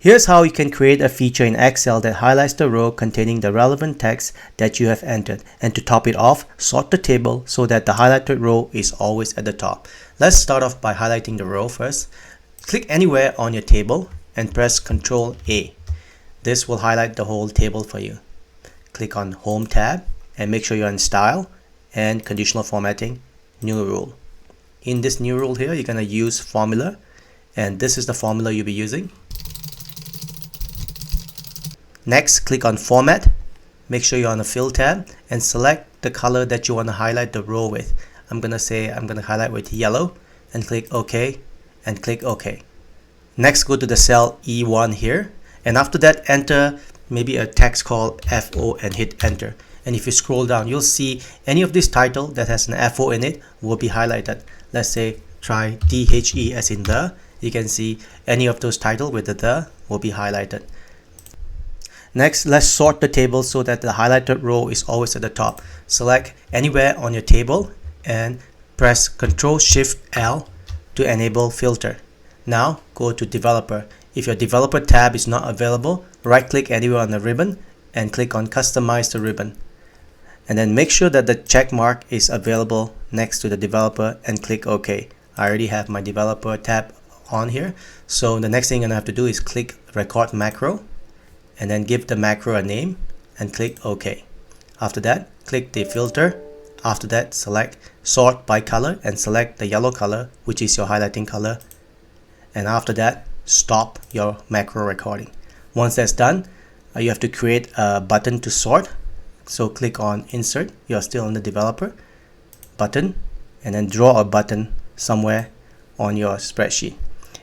Here's how you can create a feature in Excel that highlights the row containing the relevant text that you have entered. And to top it off, sort the table so that the highlighted row is always at the top. Let's start off by highlighting the row first. Click anywhere on your table and press Ctrl A. This will highlight the whole table for you. Click on Home tab and make sure you're in Style and Conditional Formatting, New Rule. In this new rule here, you're going to use Formula, and this is the formula you'll be using. Next, click on Format. Make sure you're on the Fill tab and select the color that you want to highlight the row with. I'm going to highlight with yellow and click OK and click OK. Next, go to the cell E1 here, and after that enter maybe a text called FO and hit enter. And if you scroll down, you'll see any of this title that has an FO in it will be highlighted. Let's say try THE as in the. You can see any of those titles with the will be highlighted. Next, let's sort the table so that the highlighted row is always at the top. Select anywhere on your table and press Ctrl Shift L to enable filter. Now go to Developer. If your Developer tab is not available, right click anywhere on the ribbon and click on Customize the ribbon. And then make sure that the check mark is available next to the Developer and click OK. I already have my Developer tab on here. So the next thing you're going to have to do is click Record Macro and then give the macro a name and click OK. After that, click the filter. After that, select Sort by Color and select the yellow color, which is your highlighting color. And after that, stop your macro recording. Once that's done, you have to create a button to sort. So click on Insert. You're still on the Developer button, and then draw a button somewhere on your spreadsheet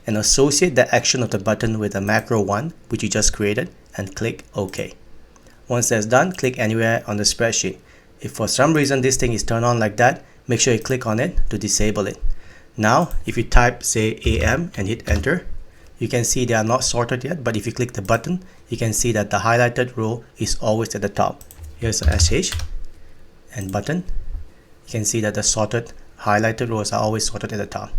and associate the action of the button with the macro 1 which you just created and click OK. Once that's done, click anywhere on the spreadsheet. If for some reason this thing is turned on like that, make sure you click on it to disable it. Now if you type say AM and hit enter, you can see they are not sorted yet, but if you click the button, you can see that the highlighted row is always at the top. Here's a SH and button. You can see that the sorted highlighted rows are always sorted at the top.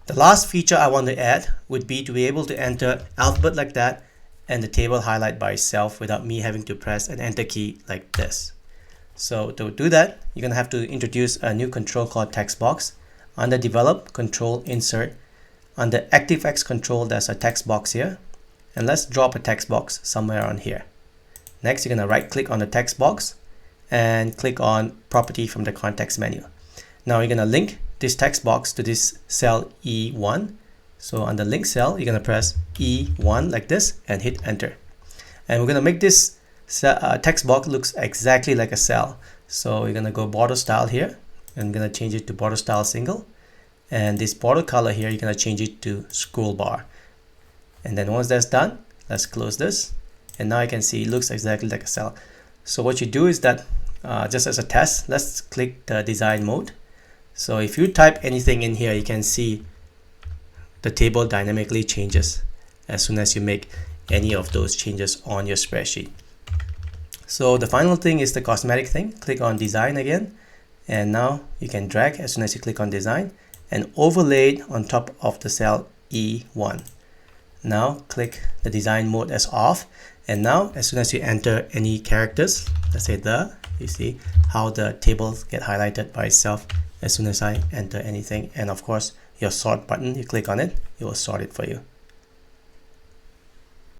The last feature I want to add would be to be able to enter alphabet like that and the table highlight by itself without me having to press an enter key like this. So to do that, you're going to have to introduce a new control called text box. Under Develop, Control Insert. Under ActiveX control, there's a text box here, and let's drop a text box somewhere on here. Next, you're going to right click on the text box and click on Property from the context menu. Now you're going to link this text box to this cell E1. So under link cell, you're going to press E1 like this and hit enter. And we're going to make this text box looks exactly like a cell. So you're going to go border style here and I'm going to change it to border style single. And this border color here, you're going to change it to scroll bar. And then once that's done, let's close this. And now you can see it looks exactly like a cell. So what you do is that just as a test, let's click the design mode. So if you type anything in here, you can see the table dynamically changes as soon as you make any of those changes on your spreadsheet. So the final thing is the cosmetic thing. Click on design again, and now you can drag as soon as you click on design and overlay it on top of the cell E1. Now click the design mode as off, and now as soon as you enter any characters, let's say you see how the tables get highlighted by itself as soon as I enter anything. And of course your sort button, you click on it, it will sort it for you.